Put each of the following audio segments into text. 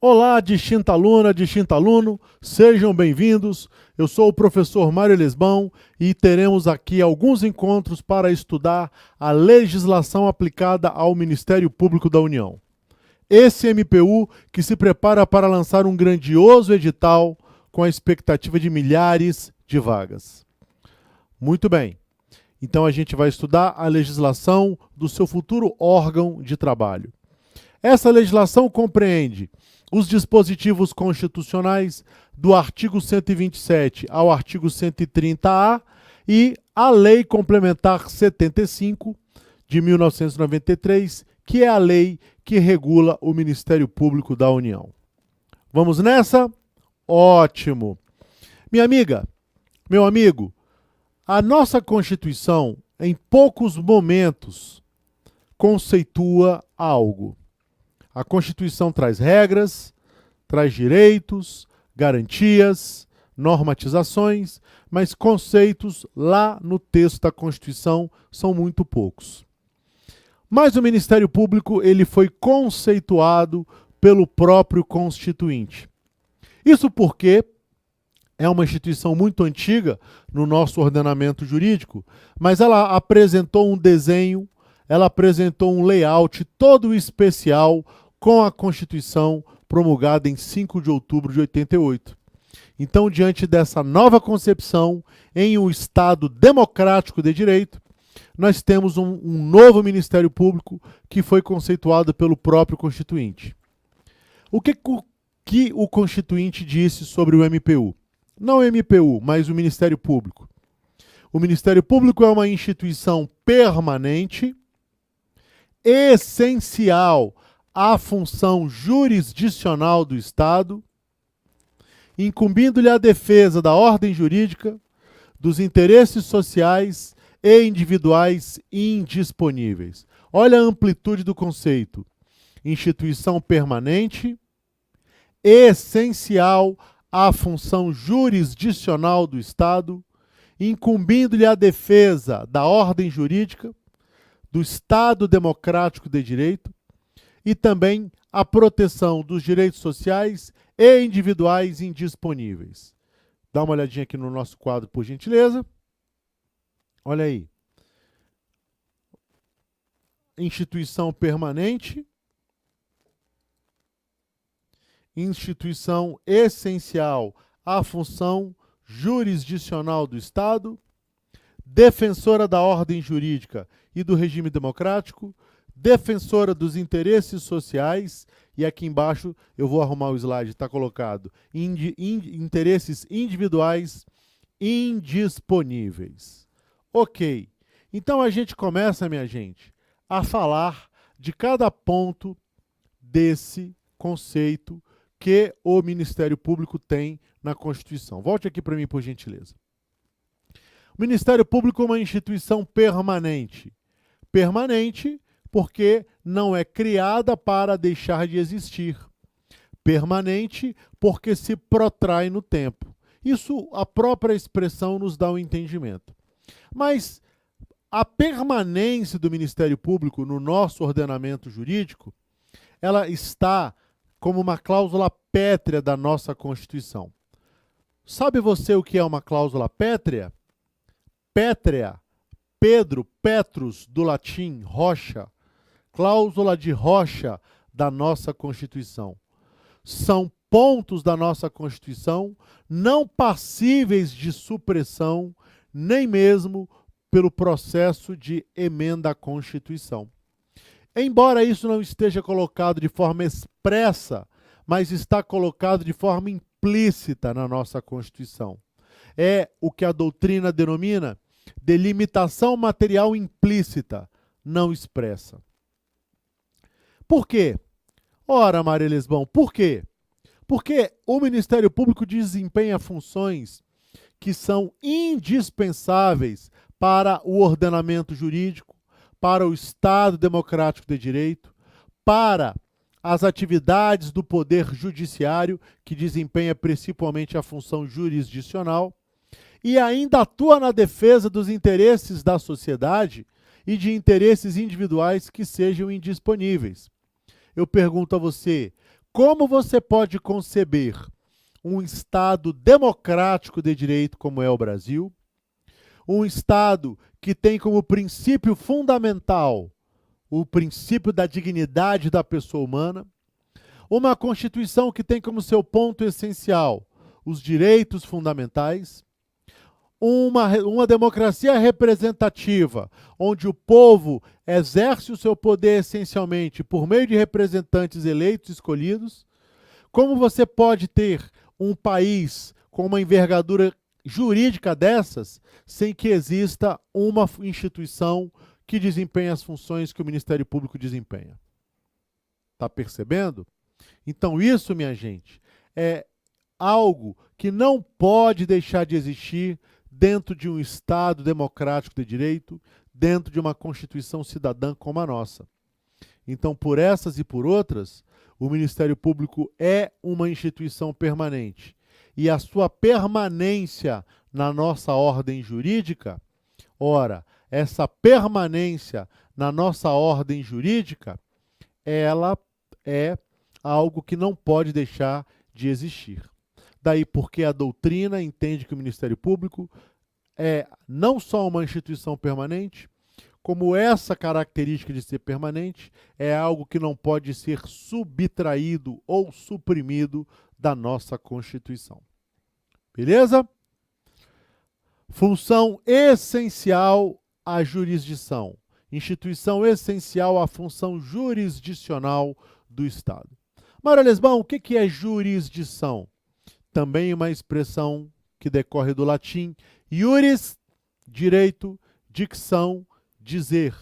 Olá, distinta aluna, distinto aluno, sejam bem-vindos. Eu sou o professor Mário Lesbão e teremos aqui alguns encontros para estudar a legislação aplicada ao Ministério Público da União. Esse MPU que se prepara para lançar um grandioso edital com a expectativa de milhares de vagas. Muito bem. Então a gente vai estudar a legislação do seu futuro órgão de trabalho. Essa legislação compreende os dispositivos constitucionais do artigo 127 ao artigo 130-A e a Lei Complementar 75 de 1993, que é a lei que regula o Ministério Público da União. Vamos nessa? Ótimo! Minha amiga, meu amigo, a nossa Constituição, em poucos momentos, conceitua algo. A Constituição traz regras, traz direitos, garantias, normatizações, mas conceitos lá no texto da Constituição são muito poucos. Mas o Ministério Público ele foi conceituado pelo próprio Constituinte. Isso porque é uma instituição muito antiga no nosso ordenamento jurídico, mas ela apresentou um desenho, ela apresentou um layout todo especial com a Constituição promulgada em 5 de outubro de 88. Então, diante dessa nova concepção, em um Estado democrático de direito, nós temos um novo Ministério Público que foi conceituado pelo próprio Constituinte. O que o Constituinte disse sobre o MPU? Não o MPU, mas o Ministério Público. O Ministério Público é uma instituição permanente, essencial à função jurisdicional do Estado, incumbindo-lhe a defesa da ordem jurídica, dos interesses sociais e individuais indisponíveis. Olha a amplitude do conceito. Instituição permanente, essencial à função jurisdicional do Estado, incumbindo-lhe a defesa da ordem jurídica, do Estado democrático de direito e também a proteção dos direitos sociais e individuais indisponíveis. Dá uma olhadinha aqui no nosso quadro, por gentileza. Olha aí. Instituição permanente, instituição essencial à função jurisdicional do Estado, defensora da ordem jurídica e do regime democrático, defensora dos interesses sociais, e aqui embaixo eu vou arrumar o slide, está colocado, interesses individuais indisponíveis. Ok, então a gente começa, minha gente, a falar de cada ponto desse conceito que o Ministério Público tem na Constituição. Volte aqui para mim, por gentileza. O Ministério Público é uma instituição permanente. Permanente porque não é criada para deixar de existir. Permanente porque se protrai no tempo. Isso, a própria expressão nos dá um entendimento. Mas a permanência do Ministério Público no nosso ordenamento jurídico, ela está como uma cláusula pétrea da nossa Constituição. Sabe você o que é uma cláusula pétrea? Pétrea, Pedro, Petrus, do latim, rocha, cláusula de rocha da nossa Constituição. São pontos da nossa Constituição não passíveis de supressão, nem mesmo pelo processo de emenda à Constituição. Embora isso não esteja colocado de forma expressa, mas está colocado de forma implícita na nossa Constituição. É o que a doutrina denomina delimitação material implícita, não expressa. Por quê? Ora, Maria Lesbão, por quê? Porque o Ministério Público desempenha funções que são indispensáveis para o ordenamento jurídico, para o Estado democrático de direito, para as atividades do Poder Judiciário, que desempenha principalmente a função jurisdicional, e ainda atua na defesa dos interesses da sociedade e de interesses individuais que sejam indisponíveis. Eu pergunto a você, Como você pode conceber um Estado democrático de direito como é o Brasil, um Estado que tem como princípio fundamental o princípio da dignidade da pessoa humana, uma Constituição que tem como seu ponto essencial os direitos fundamentais, uma democracia representativa, onde o povo exerce o seu poder essencialmente por meio de representantes eleitos e escolhidos. Como você pode ter um país com uma envergadura jurídica dessas sem que exista uma instituição que desempenha as funções que o Ministério Público desempenha? Está percebendo? Então isso, minha gente, é algo que não pode deixar de existir dentro de um Estado democrático de direito, dentro de uma Constituição cidadã como a nossa. Então, por essas e por outras, o Ministério Público é uma instituição permanente. E a sua permanência na nossa ordem jurídica, ora, essa permanência na nossa ordem jurídica, ela é algo que não pode deixar de existir. Daí porque a doutrina entende que o Ministério Público é não só uma instituição permanente, como essa característica de ser permanente é algo que não pode ser subtraído ou suprimido da nossa Constituição. Beleza? Função essencial à jurisdição. Instituição essencial à função jurisdicional do Estado. Mário Lesbão, o que é jurisdição? Também uma expressão que decorre do latim iuris, direito, dicção, dizer.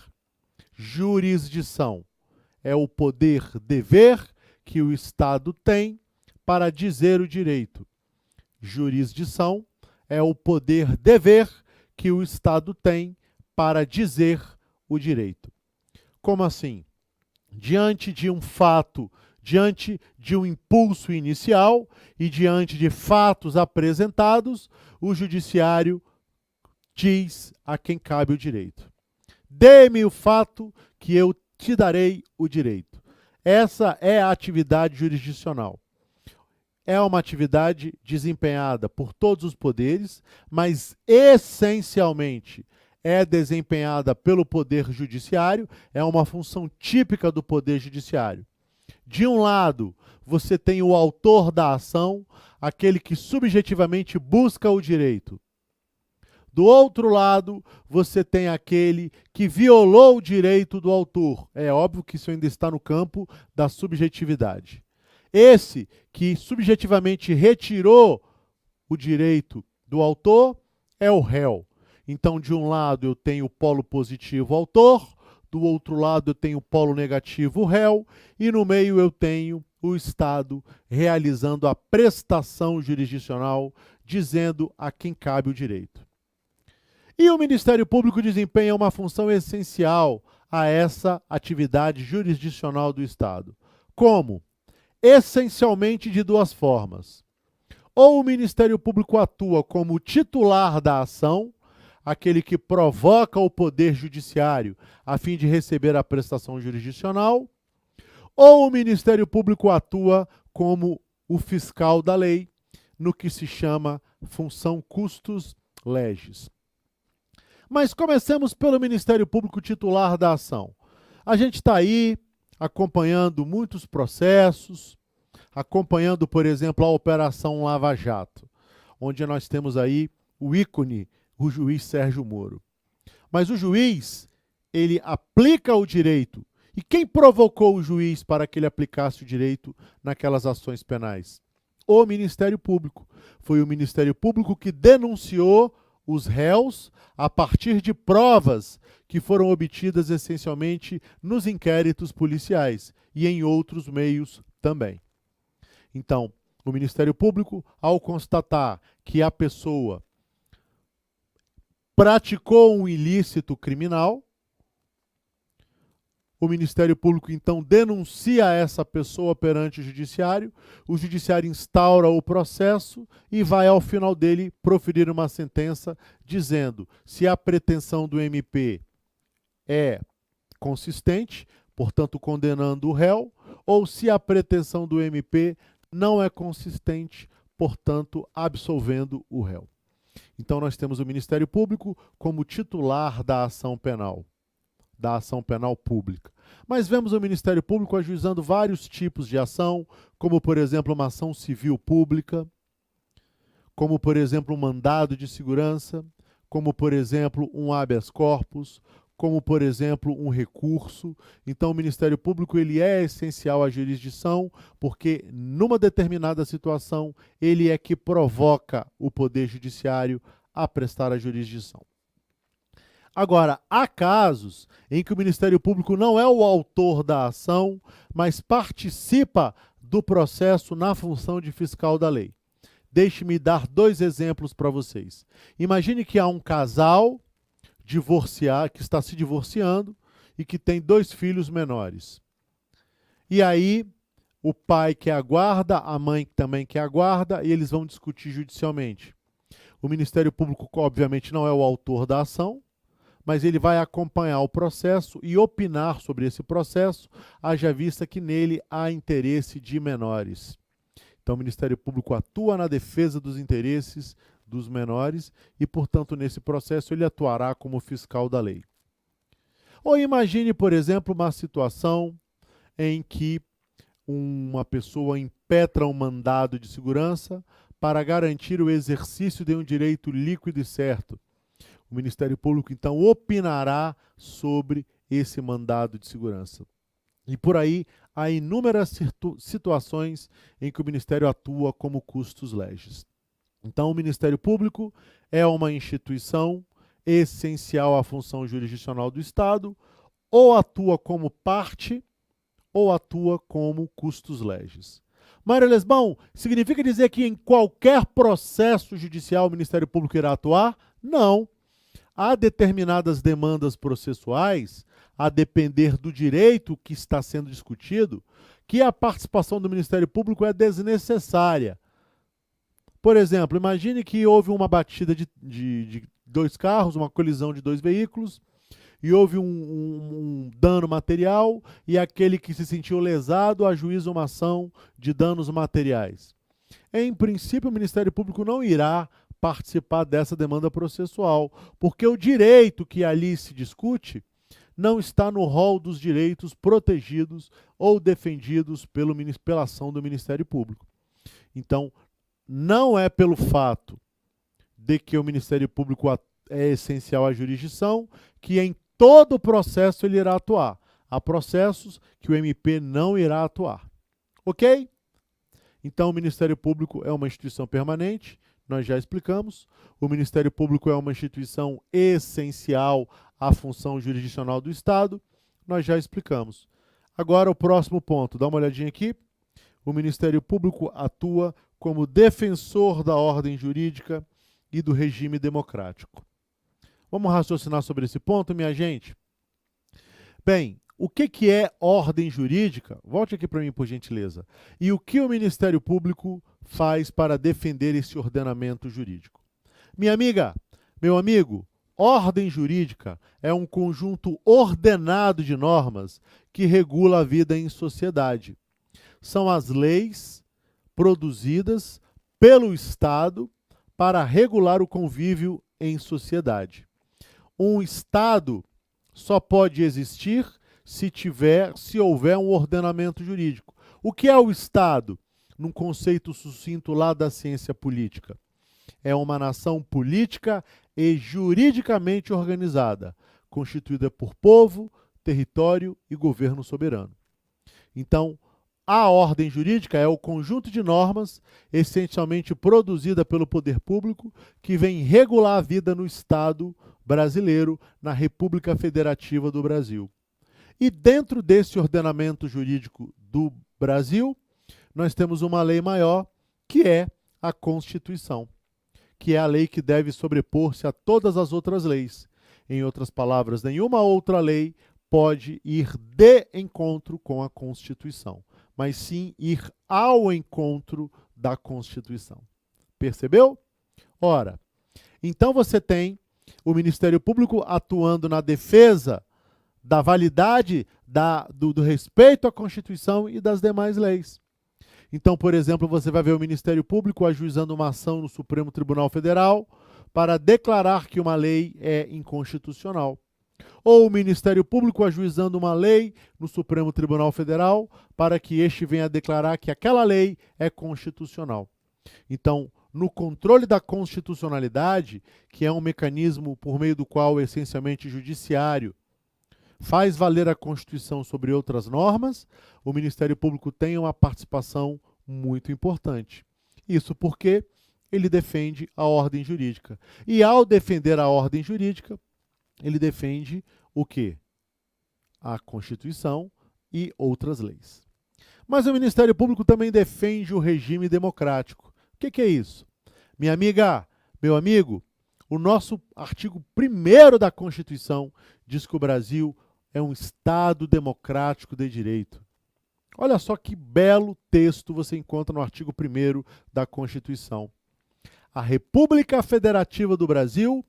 Jurisdição é o poder-dever que o Estado tem para dizer o direito. Jurisdição é o poder-dever que o Estado tem para dizer o direito. Como assim? Diante de um fato, diante de um impulso inicial e diante de fatos apresentados, o judiciário diz a quem cabe o direito. Dê-me o fato que eu te darei o direito. Essa é a atividade jurisdicional. É uma atividade desempenhada por todos os poderes, mas essencialmente é desempenhada pelo Poder Judiciário, é uma função típica do Poder Judiciário. De um lado, você tem o autor da ação, aquele que subjetivamente busca o direito. Do outro lado, você tem aquele que violou o direito do autor. É óbvio que isso ainda está no campo da subjetividade. Esse que subjetivamente retirou o direito do autor é o réu. Então, de um lado, eu tenho o polo positivo autor, do outro lado, eu tenho o polo negativo réu, e no meio eu tenho o Estado realizando a prestação jurisdicional, dizendo a quem cabe o direito. E o Ministério Público desempenha uma função essencial a essa atividade jurisdicional do Estado. Como? Essencialmente de duas formas. Ou o Ministério Público atua como titular da ação, aquele que provoca o Poder Judiciário a fim de receber a prestação jurisdicional, ou o Ministério Público atua como o fiscal da lei, no que se chama função custos legis. Mas comecemos pelo Ministério Público titular da ação. A gente está aí acompanhando muitos processos, acompanhando, por exemplo, a Operação Lava Jato, onde nós temos aí o ícone, o juiz Sérgio Moro. Mas o juiz, ele aplica o direito. E quem provocou o juiz para que ele aplicasse o direito naquelas ações penais? O Ministério Público. Foi o Ministério Público que denunciou os réus a partir de provas que foram obtidas essencialmente nos inquéritos policiais e em outros meios também. Então, o Ministério Público, ao constatar que a pessoa praticou um ilícito criminal, o Ministério Público, então, denuncia essa pessoa perante o Judiciário instaura o processo e vai, ao final dele, proferir uma sentença dizendo se a pretensão do MP é consistente, portanto, condenando o réu, ou se a pretensão do MP não é consistente, portanto, absolvendo o réu. Então, nós temos o Ministério Público como titular da ação penal pública. Mas vemos o Ministério Público ajuizando vários tipos de ação, como, por exemplo, uma ação civil pública, como, por exemplo, um mandado de segurança, como, por exemplo, um habeas corpus, como, por exemplo, um recurso. Então, o Ministério Público ele é essencial à jurisdição, porque, numa determinada situação, ele é que provoca o Poder Judiciário a prestar a jurisdição. Agora, há casos em que o Ministério Público não é o autor da ação, mas participa do processo na função de fiscal da lei. Deixe-me dar 2 exemplos para vocês. Imagine que há um casal que está se divorciando e que tem 2 filhos menores. E aí, o pai quer a guarda, a mãe também quer a guarda, e eles vão discutir judicialmente. O Ministério Público, obviamente, não é o autor da ação, mas ele vai acompanhar o processo e opinar sobre esse processo, haja vista que nele há interesse de menores. Então, o Ministério Público atua na defesa dos interesses dos menores e, portanto, nesse processo ele atuará como fiscal da lei. Ou imagine, por exemplo, uma situação em que uma pessoa impetra um mandado de segurança para garantir o exercício de um direito líquido e certo. O Ministério Público, então, opinará sobre esse mandado de segurança. E por aí, há inúmeras situações em que o Ministério atua como custos legis. Então, o Ministério Público é uma instituição essencial à função jurisdicional do Estado, ou atua como parte, ou atua como custos legis. Mário Lesbão, significa dizer que em qualquer processo judicial o Ministério Público irá atuar? Não. Há determinadas demandas processuais, a depender do direito que está sendo discutido, que a participação do Ministério Público é desnecessária. Por exemplo, imagine que houve uma batida de 2 carros, uma colisão de 2 veículos, e houve um dano material, e aquele que se sentiu lesado ajuiza uma ação de danos materiais. Em princípio, o Ministério Público não irá participar dessa demanda processual, porque o direito que ali se discute não está no rol dos direitos protegidos ou defendidos pela ação do Ministério Público. Então, não é pelo fato de que o Ministério Público é essencial à jurisdição que em todo o processo ele irá atuar. Há processos que o MP não irá atuar. Ok? Então, o Ministério Público é uma instituição permanente, nós já explicamos. O Ministério Público é uma instituição essencial à função jurisdicional do Estado, nós já explicamos. Agora, o próximo ponto, dá uma olhadinha aqui. O Ministério Público atua como defensor da ordem jurídica e do regime democrático. Vamos raciocinar sobre esse ponto, minha gente? Bem, o que é ordem jurídica? Volte aqui para mim, por gentileza. E o que o Ministério Público faz para defender esse ordenamento jurídico? Minha amiga, meu amigo, ordem jurídica é um conjunto ordenado de normas que regula a vida em sociedade. São as leis produzidas pelo Estado para regular o convívio em sociedade. Um Estado só pode existir se houver um ordenamento jurídico. O que é o Estado? Num conceito sucinto lá da ciência política. É uma nação política e juridicamente organizada, constituída por povo, território e governo soberano. Então, a ordem jurídica é o conjunto de normas essencialmente produzida pelo poder público que vem regular a vida no Estado brasileiro, na República Federativa do Brasil. E dentro desse ordenamento jurídico do Brasil, nós temos uma lei maior, que é a Constituição, que é a lei que deve sobrepor-se a todas as outras leis. Em outras palavras, nenhuma outra lei pode ir de encontro com a Constituição, mas sim ir ao encontro da Constituição. Percebeu? Ora, então você tem o Ministério Público atuando na defesa da validade do respeito à Constituição e das demais leis. Então, por exemplo, você vai ver o Ministério Público ajuizando uma ação no Supremo Tribunal Federal para declarar que uma lei é inconstitucional. Ou o Ministério Público ajuizando uma lei no Supremo Tribunal Federal para que este venha a declarar que aquela lei é constitucional. Então, no controle da constitucionalidade, que é um mecanismo por meio do qual, essencialmente, o judiciário faz valer a Constituição sobre outras normas, o Ministério Público tem uma participação muito importante. Isso porque ele defende a ordem jurídica. E ao defender a ordem jurídica, ele defende o quê? A Constituição e outras leis. Mas o Ministério Público também defende o regime democrático. O que é isso? Minha amiga, meu amigo, o nosso artigo 1º da Constituição diz que o Brasil é um Estado democrático de direito. Olha só que belo texto você encontra no artigo 1º da Constituição. A República Federativa do Brasil,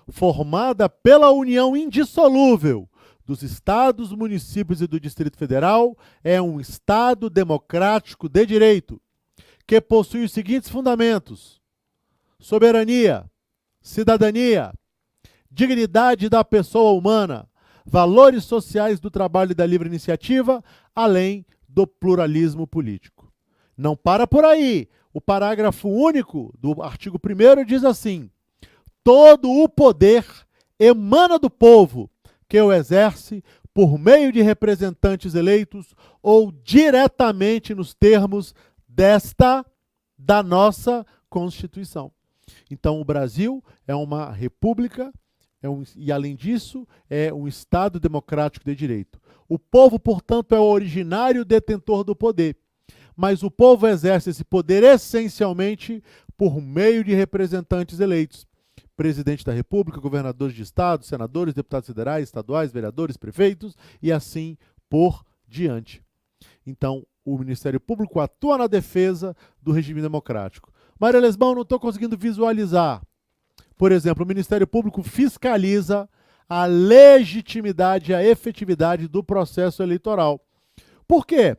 formada pela união indissolúvel dos estados, municípios e do Distrito Federal, é um Estado democrático de direito, que possui os seguintes fundamentos: soberania, cidadania, dignidade da pessoa humana, valores sociais do trabalho e da livre iniciativa, além do pluralismo político. Não para por aí. O parágrafo único do artigo 1º diz assim: todo o poder emana do povo, que o exerce por meio de representantes eleitos ou diretamente nos termos da nossa Constituição. Então, o Brasil é uma república e, além disso, é um Estado democrático de direito. O povo, portanto, é o originário detentor do poder. Mas o povo exerce esse poder essencialmente por meio de representantes eleitos. Presidente da República, governadores de estado, senadores, deputados federais, estaduais, vereadores, prefeitos e assim por diante. Então, o Ministério Público atua na defesa do regime democrático. Maria Lesbão, não estou conseguindo visualizar. Por exemplo, o Ministério Público fiscaliza a legitimidade e a efetividade do processo eleitoral. Por quê?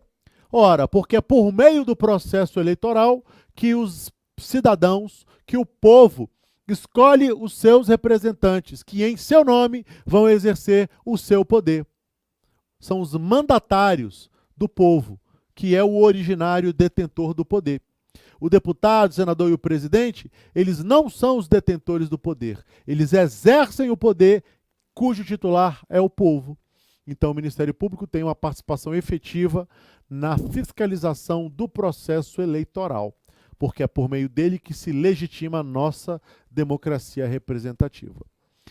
Ora, porque é por meio do processo eleitoral que os cidadãos, que o povo, escolhe os seus representantes, que em seu nome vão exercer o seu poder. São os mandatários do povo, que é o originário detentor do poder. O deputado, o senador e o presidente, eles não são os detentores do poder. Eles exercem o poder cujo titular é o povo. Então, o Ministério Público tem uma participação efetiva na fiscalização do processo eleitoral, porque é por meio dele que se legitima a nossa democracia representativa.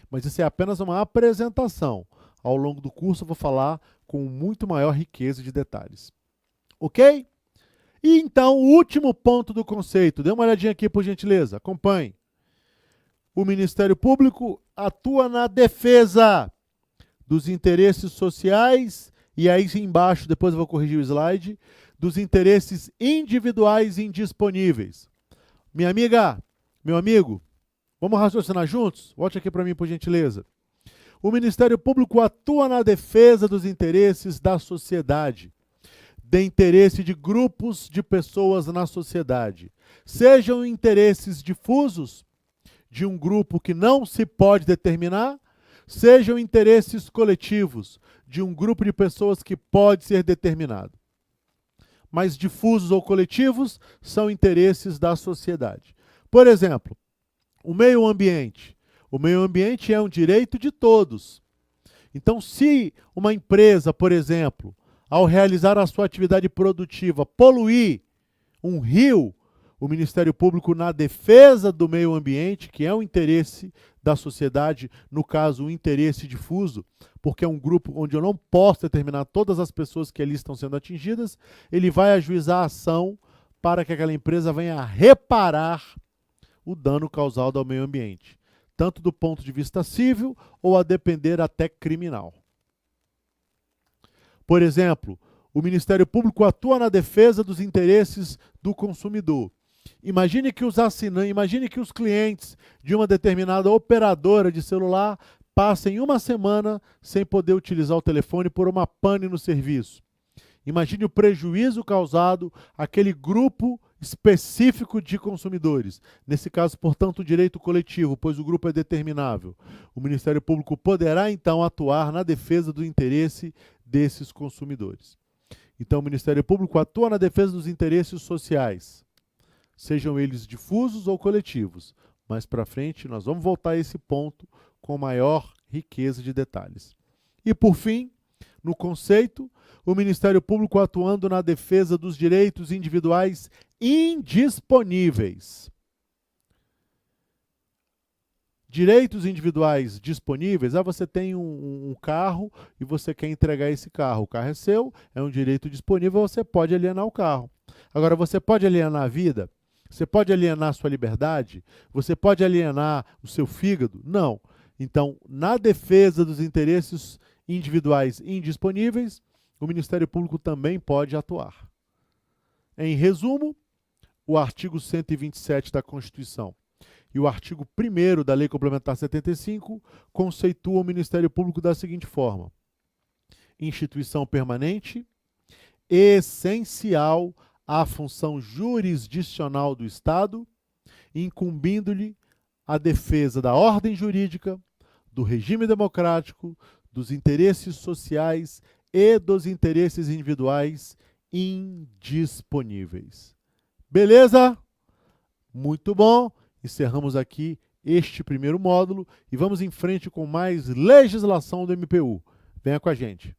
Mas isso é apenas uma apresentação. Ao longo do curso eu vou falar com muito maior riqueza de detalhes. Ok? E então, o último ponto do conceito. Dê uma olhadinha aqui, por gentileza. Acompanhe. O Ministério Público atua na defesa dos interesses sociais, e aí embaixo, depois eu vou corrigir o slide, dos interesses individuais indisponíveis. Minha amiga, meu amigo, vamos raciocinar juntos? Volte aqui para mim, por gentileza. O Ministério Público atua na defesa dos interesses da sociedade, de interesse de grupos de pessoas na sociedade, sejam interesses difusos, de um grupo que não se pode determinar, sejam interesses coletivos, de um grupo de pessoas que pode ser determinado. Mas difusos ou coletivos são interesses da sociedade. Por exemplo, o meio ambiente. O meio ambiente é um direito de todos. Então, se uma empresa, por exemplo, ao realizar a sua atividade produtiva, poluir um rio, o Ministério Público, na defesa do meio ambiente, que é um interesse da sociedade, no caso, um interesse difuso, porque é um grupo onde eu não posso determinar todas as pessoas que ali estão sendo atingidas, ele vai ajuizar a ação para que aquela empresa venha a reparar o dano causado ao meio ambiente, tanto do ponto de vista civil ou a depender até criminal. Por exemplo, o Ministério Público atua na defesa dos interesses do consumidor. Imagine que os clientes de uma determinada operadora de celular passem uma semana sem poder utilizar o telefone por uma pane no serviço. Imagine o prejuízo causado àquele grupo específico de consumidores. Nesse caso, portanto, o direito coletivo, pois o grupo é determinável. O Ministério Público poderá, então, atuar na defesa do interesse desses consumidores. Então, o Ministério Público atua na defesa dos interesses sociais, sejam eles difusos ou coletivos. Mais para frente, nós vamos voltar a esse ponto com maior riqueza de detalhes. E, por fim, no conceito, o Ministério Público atuando na defesa dos direitos individuais indisponíveis. Direitos individuais disponíveis, você tem um carro e você quer entregar esse carro. O carro é seu, é um direito disponível, você pode alienar o carro. Agora, você pode alienar a vida? Você pode alienar a sua liberdade? Você pode alienar o seu fígado? Não. Então, na defesa dos interesses individuais indisponíveis, o Ministério Público também pode atuar. Em resumo, o artigo 127 da Constituição e o artigo 1º da Lei Complementar 75 conceituam o Ministério Público da seguinte forma: instituição permanente, essencial à função jurisdicional do Estado, incumbindo-lhe a defesa da ordem jurídica, do regime democrático, dos interesses sociais e dos interesses individuais indisponíveis. Beleza? Muito bom. Encerramos aqui este primeiro módulo e vamos em frente com mais legislação do MPU. Venha com a gente.